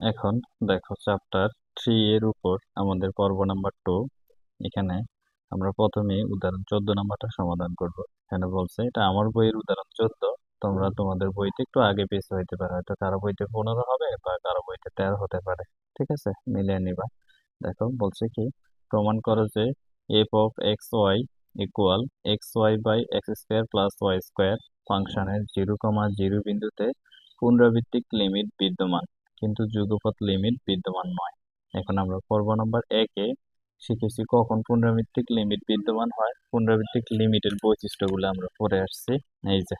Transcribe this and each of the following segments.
এখন দেখো চ্যাপ্টার 3 এর উপর আমাদের পর্ব নাম্বার 2। এখানে আমরা প্রথমে উদাহরণ 14 নাম্বারটা সমাধান করব। এখানে বলছে এটা আমার বইয়ের উদাহরণ 14। তোমরা তোমাদের বইতে একটু আগে পিছু হইতে পারে, হয়তো কারো বইতে 15 হবে বা কারো বইতে 13 হতে পারে। ঠিক আছে, মিলিয়ে নিবা। দেখো বলছে কি, প্রমাণ করো যে f of x y equal x Y by x square plus Y square ফাংশনের 0,0 বিন্দুতে পুনরাবৃত্তিক লিমিট বিদ্যমান কিন্তু যুগপৎ লিমিট বিদ্যমান নয়। এখন আমরা পর্ব নম্বর 1-এ শিখেছি কখন পুনরাবৃত্তিক লিমিট বিদ্যমান হয়। পুনরাবৃত্তিক লিমিটের বৈশিষ্ট্যগুলো আমরা পড়ে আসছি। এই যে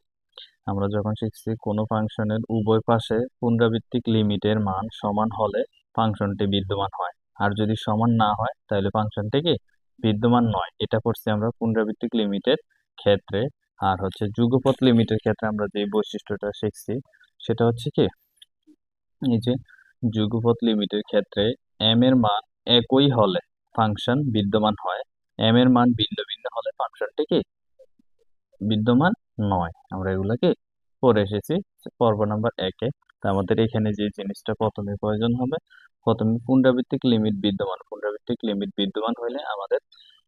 আমরা যখন শিখছি কোনো ফাংশনের উভয় পাশে পুনরাবৃত্তিক লিমিটের মান সমান হলে ফাংশনটি বিদ্যমান হয়, আর যদি সমান না হয় তাহলে ফাংশনটি কি বিদ্যমান নয়। এটা করছি আমরা পুনরাবৃত্তিক লিমিটের ক্ষেত্রে। আর হচ্ছে যুগপৎ লিমিটের ক্ষেত্রে আমরা যে বৈশিষ্ট্যটা শিখছি সেটা হচ্ছে কি, এই যে যুগপৎ লিমিটের ক্ষেত্রে এম এর মান একই হলে ফাংশন বিদ্যমান হয়, এম এর মান ভিন্ন ভিন্ন হলে ফাংশনটি কি বিদ্যমান নয়। আমরা এগুলাকে পড়ে এসেছি পর্ব নাম্বার 1-এ। তা আমাদের এখানে যে জিনিসটা প্রথমে প্রয়োজন হবে, প্রথমে পুনরাবৃত্তিক লিমিট বিদ্যমান। পুনরাবৃত্তিক লিমিট বিদ্যমান হলে আমাদের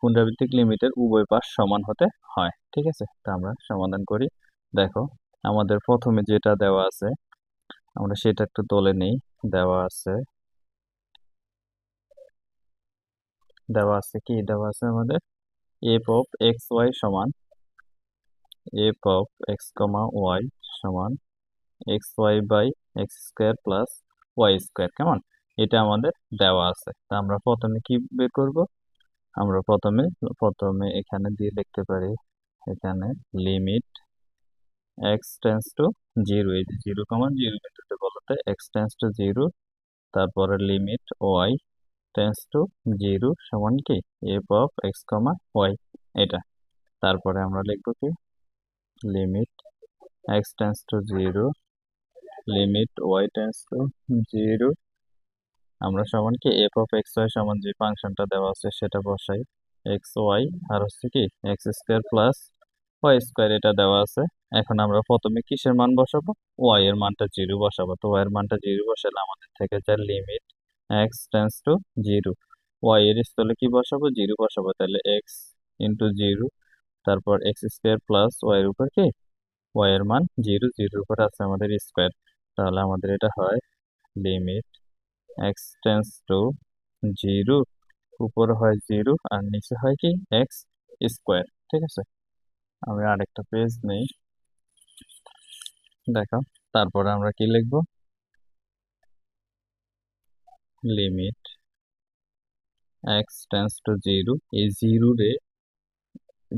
পুনরাবৃত্তিক লিমিটের উভয় পাশ সমান হতে হয়। ঠিক আছে, তা আমরা সমাধান করি। দেখো আমাদের প্রথমে যেটা দেওয়া আছে আমরা সেটা একটু তুলে নিই। দেওয়া আছে কি দেওয়া আছে আমাদের, এফ অফ এক্স ওয়াই সমান F of x comma Y সমান X Y by x square plus Y square. কেমন, এটা আমাদের দেওয়া আছে। তা আমরা প্রথমে কি বের করব, আমরা প্রথমে প্রথমে এখানে দিয়ে লিখতে পারি, এখানে limit x tends to zero, এই যে 0,0 বিন্দুতে বলতে এক্স টেন্স টু জিরো, তারপরে limit Y tends to zero সমান কি F of x comma Y এটা। তারপরে আমরা লিখবো কি limit x tends to zero, limit Y tends to zero, আমরা সমান কি এফ অফ এক্স ওয়াই সমান যে ফাংশনটা দেওয়া আছে সেটা বসাই, এক্স ওয়াই আর হচ্ছে কি x square plus Y square এটা দেওয়া আছে। এখন আমরা প্রথমে কিসের মান বসাবো, ওয়াই এর মানটা জিরো বসাবো। তো ওয়াই এর মানটা জিরো বসালে আমাদের থেকে যায় limit x tends to zero, y এর স্থলে কি বসাবো জিরো বসাবো, তাহলে এক্স ইন্টু জিরো, তারপর এক্স স্কোয়ার প্লাস ওয়াই এর উপর কি ওয়াই এর মান জিরো, জিরোর উপর আছে আমাদের স্কোয়ার। তাহলে আমাদের এটা হয় limit x tends to zero, উপরে হয় জিরো আর নিচে হয় কি এক্স স্কোয়ার। ঠিক আছে, আমি আরেকটা পেজ নেই, দেখো তারপরে আমরা কি লিখবো, limit x tends to zero, এই জিরো রে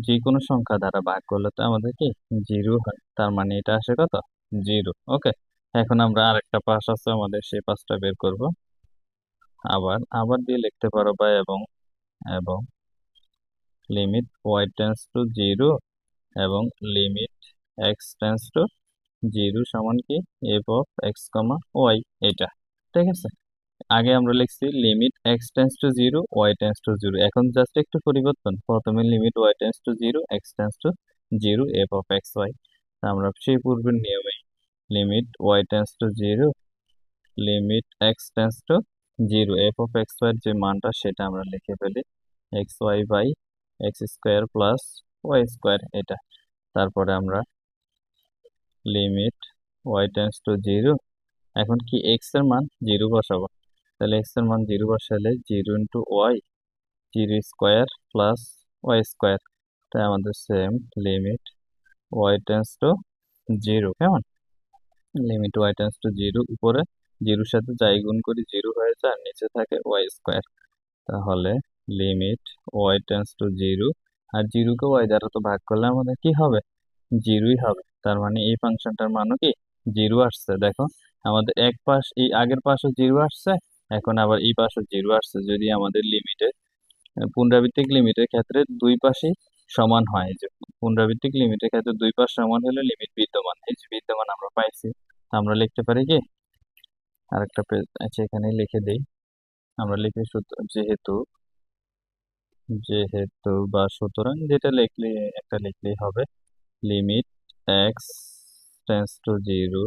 যে কোনো সংখ্যা দ্বারা ভাগ করলে তো আমাদের কি জিরো হয়, তার মানে এটা আসে কত জিরো। ওকে, এখন আমরা আরেকটা পাশ আছে আমাদের, সেই পাশটা বের করব। আবার আবার দিয়ে লিখতে পারো বা এবং এবং limit Y tends to zero এবং limit x tends to zero সমান কি F of x comma Y এটা। ঠিক আছে, আগে আমরা লিখছি limit x tends to zero Y tends to zero, এখন জাস্ট একটু পরিবর্তন, প্রথমে limit Y tends to zero X tends to zero F of x Y. আমরা সেই পূর্বের নিয়মে limit Y tends to zero, limit x tends to zero F of x y যে মানটা সেটা আমরা লিখে ফেলি x Y by x square plus Y square এটা। তারপরে আমরা limit Y tends to zero, এখন কি এক্স এর মান জিরো বসাবো, তাহলে এক্স এর মান জিরো বসালে zero into Y, zero square plus Y square. তাই আমাদের same limit Y tends to zero. কেমন, limit Y tends to zero, উপরে জিরোর সাথে যাই গুণ করি জিরো হয়ে যায় আর নিচে থাকে ওয়াই স্কোয়ার। তাহলে limit Y tends to zero, আর জিরোকে ওয়াই দ্বারা তো ভাগ করলে আমাদের কি হবে জিরোই হবে, তার মানে এই ফাংশনটার মানও কি জিরো আসছে। দেখো আমাদের এক পাশ এই আগের পাশে জিরো আসছে, এখন আবার এই পাশে জিরো আসছে। যদি আমাদের লিমিটে পুনরাবৃত্তিক লিমিটের ক্ষেত্রে দুই পাশই সমান হয়, এই যে পুনরাবৃত্তিক লিমিটের ক্ষেত্রে দুই পাশ সমান হলে লিমিট বিদ্যমান, এই যে বিদ্যমান আমরা পাইছি। আমরা লিখতে পারি কি আরেকটা পেজ আছে এখানে লিখে দেই, আমরা লিখে যেহেতু যেহেতু বা সুতরাং যেটা লিখলে একটা লিখলেই হবে, limit x tends to zero,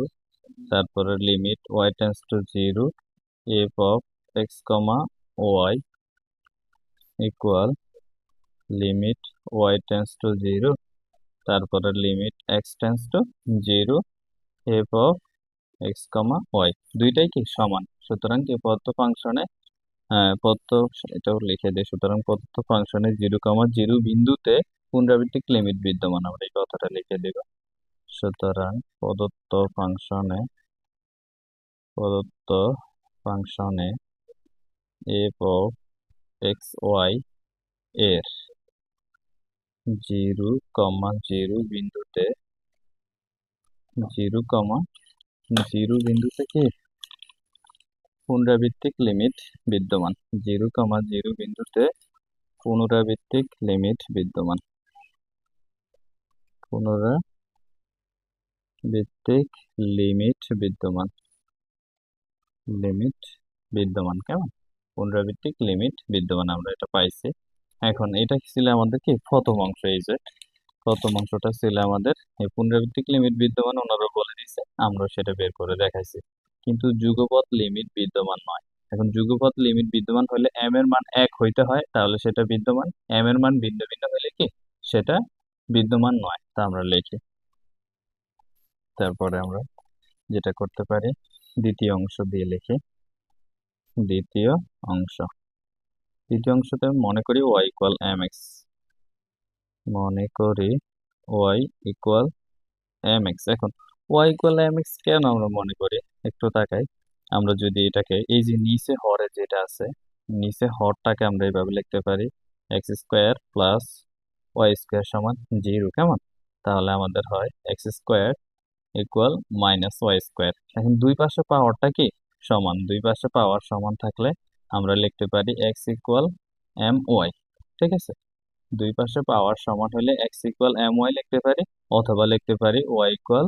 তারপরে limit Y tends to zero F of x comma Y equal limit Y tends to zero, তারপরে limit x tends to zero, F of x comma Y দুইটাই কি সমান। সুতরাং কি প্রদত্ত ফাংশনে প্রদত্ত, এটাও লিখে দিই, সুতরাং প্রদত্ত ফাংশনে 0,0 বিন্দুতে পুনরাবৃত্তিক লিমিট বিদ্যমান, আমরা এই কথাটা লিখে দেব। সুতরাং প্রদত্ত ফাংশনে এফ অফ এক্স ওয়াই এর 0,0 বিন্দুতে 0,0 কি পুনরাবৃত্তিক লিমিট বিদ্যমান, 0,0 বিন্দুতে পুনরাবৃত্তিক লিমিট বিদ্যমান, পুনরাবৃত্তিক লিমিট বিদ্যমান, কেমন, পুনরাবৃত্তিক লিমিট বিদ্যমান, আমরা এটা পাইছি। এখন এটা ছিল আমাদের কি প্রথম অংশ, এই যে প্রথম অংশটা ছিল আমাদের এই পুনরাবৃত্তিক লিমিট বিদ্যমান, ওনারা বলে দিছে, আমরা সেটা বের করে দেখাইছি। কিন্তু যুগপৎ লিমিট বিদ্যমান নয়। এখন যুগপৎ লিমিট বিদ্যমান হলে এম এর মান 1 হইতে হয়, তাহলে সেটা বিদ্যমান। এম এর মান ভিন্ন ভিন্ন হলে কি সেটা বিদ্যমান নয়, তা আমরা লিখি। তারপরে আমরা যেটা করতে পারি, দ্বিতীয় অংশ দিয়ে লিখি। দ্বিতীয় অংশতে মনে করি y ইকুয়াল mx, এখন y ইকুয়াল mx কেন আমরা মনে করি একটু তাকাই। আমরা যদি এটাকে এই যে নিচে হরে যেটা আছে, নিচে হরটাকে আমরা এইভাবে লিখতে পারি x square plus Y square সমান 0, কেমন, তাহলে আমাদের হয় x square equal minus y square. এখন দুই পাশে পাওয়ারটা কি সমান, দুই পাশে পাওয়ার সমান থাকলে আমরা লিখতে পারি এক্স ইকুয়াল এম ওয়াই, ঠিক আছে। দুই পাশে পাওয়ার সমান হলে এক্স ইকুয়াল এম ওয়াই লিখতে পারি, অথবা লিখতে পারি ওয়াই ইকুয়াল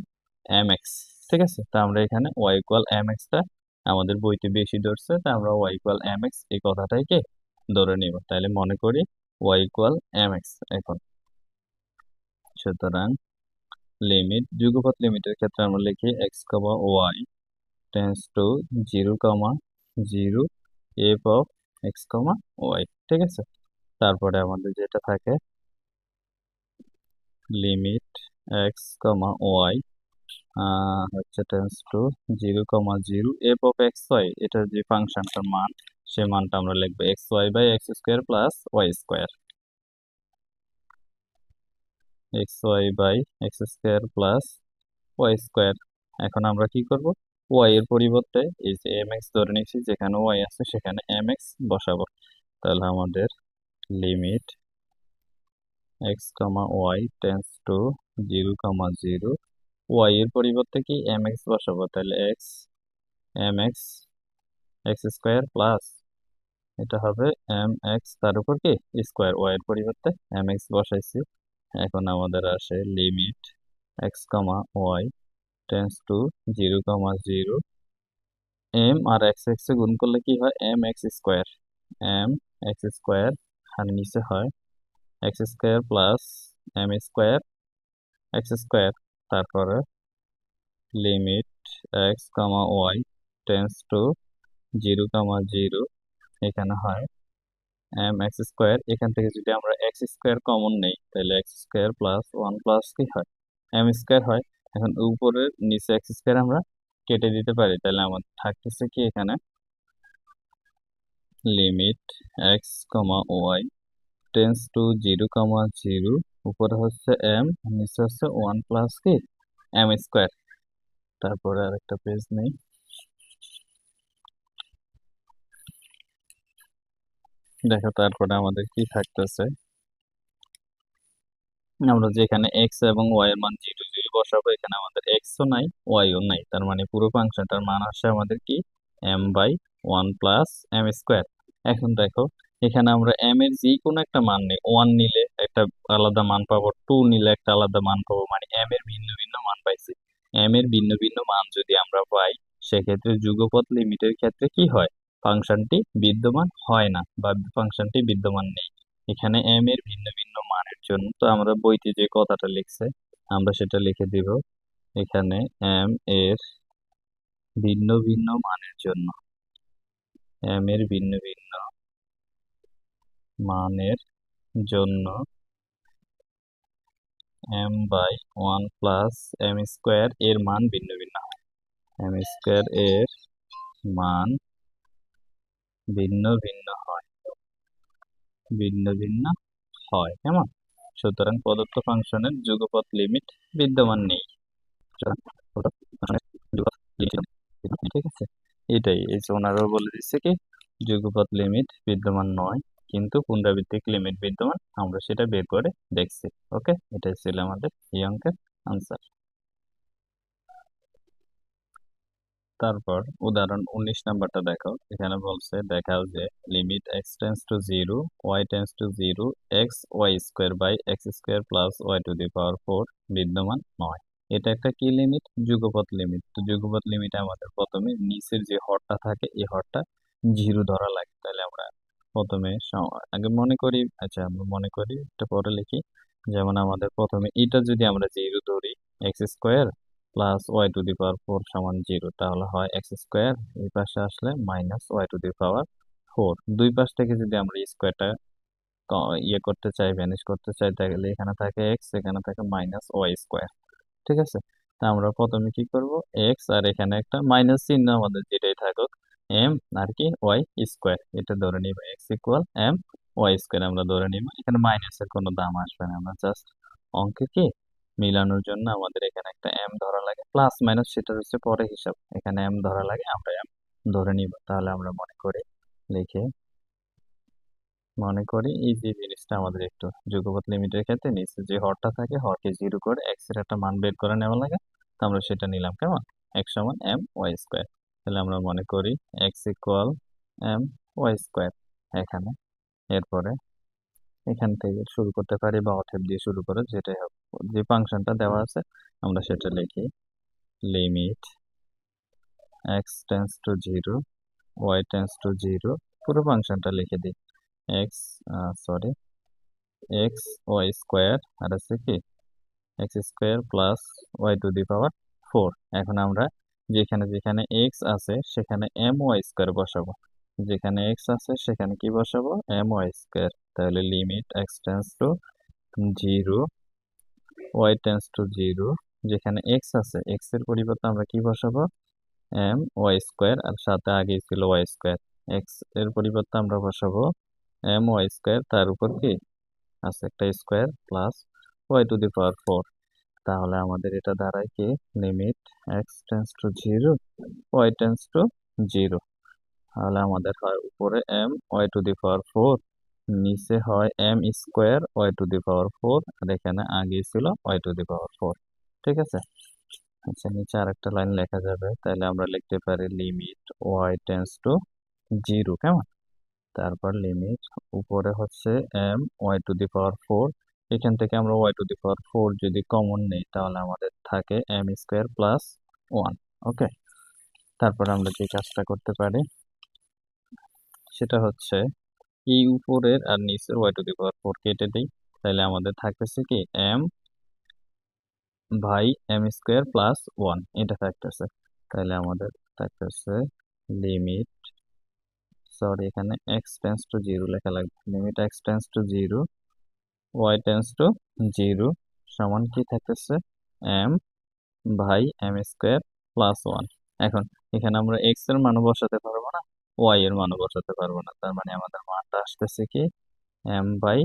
এম এক্স, ঠিক আছে। তা আমরা এখানে ওয়াই ইকুয়াল এম এক্সটা আমাদের বইতে বেশি ধরছে, তা আমরা ওয়াই ইকুয়াল এম এক্স এই কথাটাকে ধরে নিব। তাহলে মনে করি ওয়াই ইকুয়াল এম এক্স। এখন সুতরাং লিমিট, যুগপৎ লিমিটের ক্ষেত্রে আমরা লিখি x comma Y tends to 0,0 f of x comma y, ঠিক আছে। তারপরে আমাদের যেটা থাকে লিমিট এক্স কমা ওয়াই হচ্ছে tends to 0,0 f of x y, এটার যে ফাংশনটার মান, সে মানটা আমরা লিখবো x Y by x square plus Y square, x Y by x square plus Y square. এখন আমরা কি করব, ওয়াই এর পরিবর্তে এই যে এম এক্স ধরে নিচ্ছি, যেখানে ওয়াই আছে সেখানে এম এক্স বসাবো। তাহলে আমাদের limit x comma Y tends to 0,0, y এর পরিবর্তে কি এম এক্স বসাবো, তাহলে m x x square plus এটা হবে এম এক্স, তার উপর কি স্কোয়ার, ওয়াই এর পরিবর্তে এম এক্স বসাইছি। এখন আমাদের আসে limit x comma Y tends to 0,0, M আর এক্স এক্স এ গুণ করলে কি হয় এম এক্স স্কোয়ার, আর নিচে হয় x square plus M square X square. তারপরে limit x comma Y tends to 0,0, এখানে হয় এম এক্স স্কোয়ার, এখান থেকে যদি আমরা এক্স স্কোয়ার কমন নেই তাহলে এক্স স্কোয়ার প্লাস 1 প্লাস কি হয় এম স্কোয়ার হয়। এখন উপরের নিচে এক্স স্কোয়ার আমরা কেটে দিতে পারি, তাহলে আমাদের থাকতেছে কি এখানে limit x comma Y tends to 0,0, উপরে হচ্ছে এম, নিচে হচ্ছে 1 প্লাস কি এম স্কোয়ার। তারপরে আরেকটা পেজ নেই, দেখো তারপরে আমাদের কি থাকতেছে, আমরা যেখানে এক্স এবং ওয়াই এর মান 0,0 বসাবো, এখানে আমাদের এক্সও নাই ওয়াইও নাই, তার মানে পুরো ফাংশনটার মান আসে আমাদের কি m by 1 plus M square. এখন দেখো এখানে আমরা এম এর যে কোনো একটা মান নেই, 1 নিলে একটা আলাদা মান পাবো, 2 নিলে একটা আলাদা মান পাবো, মানে এম এর ভিন্ন ভিন্ন মান পাইছি। এম এর ভিন্ন ভিন্ন মান যদি আমরা পাই, সেক্ষেত্রে যুগপৎ লিমিটের ক্ষেত্রে কি হয়, ফাংশনটি বিদ্যমান হয় না বা ফাংশনটি বিদ্যমান নেই। এখানে এম এর ভিন্ন ভিন্ন মানের জন্য তো আমরা বইতে যে কথাটা লিখছে আমরা সেটা লিখে দিব, এখানে এম এর ভিন্ন ভিন্ন মানের জন্য, এম এর ভিন্ন ভিন্ন মানের জন্য m by one plus M square এর মান ভিন্ন ভিন্ন হয়। এম স্কোয়ার এর মান ভিন্ন ভিন্ন হয়, ভিন্ন ভিন্ন হয়, কেমন? সুতরাং প্রদত্ত ফাংশনের যুগপৎ লিমিট বিদ্যমান নেই। সুতরাং প্রদত্ত ফাংশনের যুগপৎ লিমিট ঠিক আছে, এটাই এই যে ওনারাও বলে দিচ্ছে কি যুগপৎ লিমিট বিদ্যমান নয়, কিন্তু পুনরাবৃত্তিক লিমিট বিদ্যমান, আমরা সেটা বের করে দেখছি। ওকে, এটাই ছিল আমাদের এই অঙ্কের আনসার। তারপর উদাহরণ 19 নাম্বারটা দেখো, এখানে বলছে দেখাও যে limit x tends to zero Y tends to zero x Y square by x square plus Y to the power four বিদ্যমান নয়। এটা একটা কি লিমিট? যুগপৎ লিমিট। তো যুগপৎ লিমিটে আমাদের প্রথমে নিচের যে হরটা থাকে এই হরটা জিরো ধরা লাগে। তাহলে আমরা প্রথমে আগে মনে করি, আচ্ছা আমরা মনে করি এটা পরে লিখি। যেমন আমাদের প্রথমে এটা যদি আমরা জিরো ধরি, x square plus Y to the power four সমান জিরো, তাহলে হয় এক্স স্কোয়ার, এই পাশে আসলে minus y to the power four. দুই পাশ থেকে যদি আমরা স্কোয়ারটা ইয়ে করতে চাই, ভ্যানিশ করতে চাই, তাহলে এখানে থাকে এক্স, এখানে থাকে মাইনাস ওয়াই স্কোয়ার। ঠিক আছে, তা আমরা প্রথমে কি করব, এক্স আর এখানে একটা মাইনাস চিহ্ন আমাদের যেটাই থাকুক, এম আর কি ওয়াই স্কোয়ার, এটা ধরে নিব x equal m y square আমরা ধরে নিব। এখানে মাইনাসের কোনো দাম আসবে না, আমরা জাস্ট অঙ্কে কি মিলানোর জন্য আমাদের এখানে একটা এম ধরা লাগে, প্লাস মাইনাস সেটা হচ্ছে পরে হিসাব, এখানে এম ধরা লাগে, আমরা এম ধরে নিব। তাহলে আমরা মনে করি, লিখে মনে করি এই যে জিনিসটা আমাদের একটু যুগপৎ লিমিটের ক্ষেত্রে নিচে যে হরটা থাকে হরকে জিরো করে এক্স এর একটা মান বের করে নেওয়া লাগে। তো আমরা সেটা নিলাম, কেমন? এক্স সমান এম ওয়াই স্কোয়ার। তাহলে আমরা মনে করি x equal m y square এখানে। এরপরে এখান থেকে শুরু করতে পারি বা অতএব দিয়ে শুরু করে যেটাই হোক, যে ফাংশনটা দেওয়া আছে আমরা সেটা লিখি। Limit x tends to zero Y tends to zero, পুরো ফাংশনটা লিখে দিই। X sorry X Y square আর আছে কি x square plus Y to the power four. এখন আমরা যেখানে যেখানে এক্স আছে সেখানে এম ওয়াই স্কোয়ার বসাবো, যেখানে এক্স আছে সেখানে কি বসাবো, এম ওয়াই স্কোয়ার। তাহলে limit x tends to zero Y tends to zero, যেখানে এক্স আছে এক্স এর পরিবর্তে আমরা কি বসাবো, এম ওয়াই স্কোয়ার, আর সাথে আগে ছিল ওয়াই স্কোয়ার। এক্স এর পরিবর্তে আমরা বসাবো এম ওয়াই স্কোয়ার, তার উপর কি আছে একটা square plus Y to the power four. তাহলে আমাদের এটা দাঁড়ায় কি limit x tends to zero Y tends to zero. তাহলে আমাদের হয় উপরে M Y to the power four, নিচে হয় M square Y to the power four, আর এখানে আগে ছিল Y to the power four. ঠিক আছে, আচ্ছা নিচে আরেকটা লাইন লেখা যাবে, তাহলে আমরা লিখতে পারি limit Y tends to zero, কেমন? তারপর লিমিট উপরে হচ্ছে m Y to the power four, এখান থেকে আমরা y to the power four যদি কমন নেই তাহলে আমাদের থাকে m square plus one. Okay, তারপর আমরা যে কাজটা করতে পারি সেটা হচ্ছে এই উপরের আর নিচের y to the power four কেটে দিই, তাহলে আমাদের থাকতেছে কি এম ভাই এম স্কোয়ার প্লাস ওয়ান, এটা থাকতেছে। তাহলে আমাদের থাকতেছে লিমিট, সরি এখানে এক্স টেন্স টু জিরো লেখা লাগবে, limit x tends to zero Y tends to zero সমান কি থাকতেছে এম ভাই এম স্কোয়ার প্লাস ওয়ান। এখন এখানে আমরা এক্স এর মানও বসাতে পারবো না, ওয়াই এর মানও বসাতে পারবো না, তার মানে আমাদের মানটা আসতেছে কি m by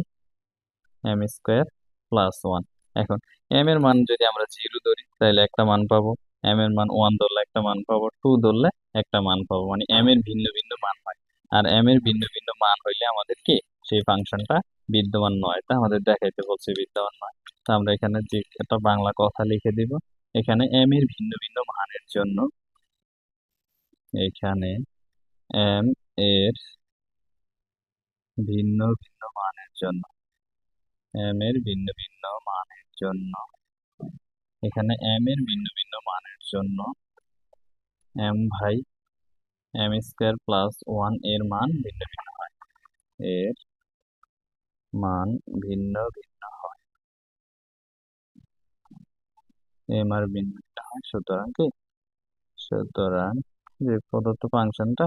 m square plus one. এখন এম এর মান যদি আমরা জিরো ধরি তাহলে একটা মান পাবো, এম এর মান ওয়ান ধরলে একটা মান পাবো, টু ধরলে একটা মান পাবো, মানে এম এর ভিন্ন ভিন্ন মান হয়। আর এম এর ভিন্ন ভিন্ন মান হইলে আমাদের কি সেই ফাংশনটা বিদ্যমান নয়, তা আমাদের দেখাইতে বলছে বিদ্যমান নয়। তো আমরা এখানে যে একটা বাংলা কথা লিখে দিব, এখানে এম এর ভিন্ন ভিন্ন মানের জন্য, এখানে এম এর ভিন্ন ভিন্ন মানের জন্য, এম এর ভিন্ন ভিন্ন মানের জন্য, এখানে এম এর ভিন্ন ভিন্ন মানের জন্য এম ভাই এম স্কোয়ার প্লাস ওয়ান এর মান ভিন্ন ভিন্ন হয়, এর মান ভিন্ন ভিন্ন হয়, এম আর ভিন্ন ভিন্ন হয়। সুতরাং কি, সুতরাং যে প্রদত্ত ফাংশনটা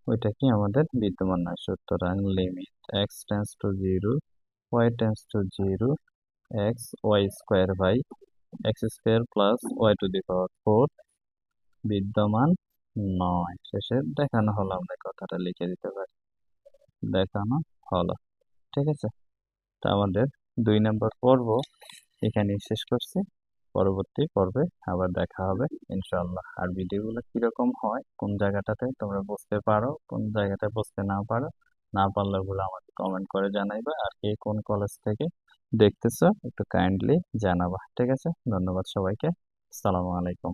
ওইটা কি আমাদের বিদ্যমান নয়। সুতরাং limit x tends to zero Y tends to zero x Y square by x square plus Y to the power four বিদ্যমান নয়। শেষে দেখানো হলো, আমরা কথাটা লিখে দিতে পারি, দেখানো হলো। ঠিক আছে, তো আমাদের 2 নম্বর পর্ব এখানেই শেষ করছি। পরবর্তী পর্বে আবার দেখা হবে ইনশাআল্লাহ। আর ভিডিওগুলো কিরকম হয়, কোন জায়গাটাতে তোমরা বুঝতে পারো, কোন জায়গাটা বুঝতে না পারো, না পারলে ওগুলো আমাকে কমেন্ট করে জানাইবা। আর কে কোন কলেজ থেকে দেখতেছো একটু কাইন্ডলি জানাবা। ঠিক আছে, ধন্যবাদ সবাইকে। আসসালামু আলাইকুম।